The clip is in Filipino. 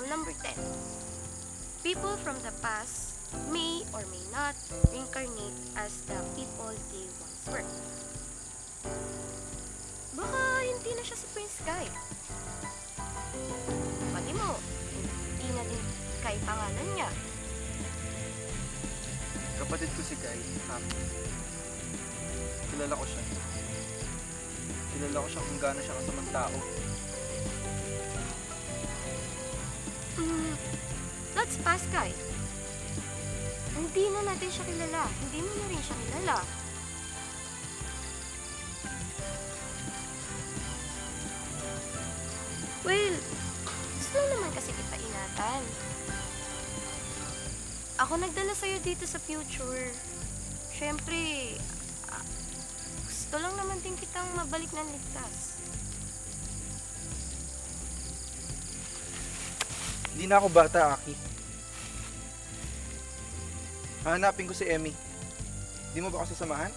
number 10. People from the past may or may not reincarnate as the people they once were. Baka hindi na siya si Prince Kai. Pati mo, hindi na din Kai pangalan niya. Kapatid ko si Kai, Happy. Kilala ko siya. Kilala ko siya kung gaano siya kasamang tao. Let's pass, Kai. Hindi na natin siya kilala. Hindi mo na rin siya kilala. Well, gusto lang naman kasi kita ingatan. Ako nagdala sa'yo dito sa future. Siyempre, gusto lang naman din kitang mabalik ng ligtas. Hindi na ako bata, Aki. Hahanapin ko si Emmy. Di mo ba ako sasamahan?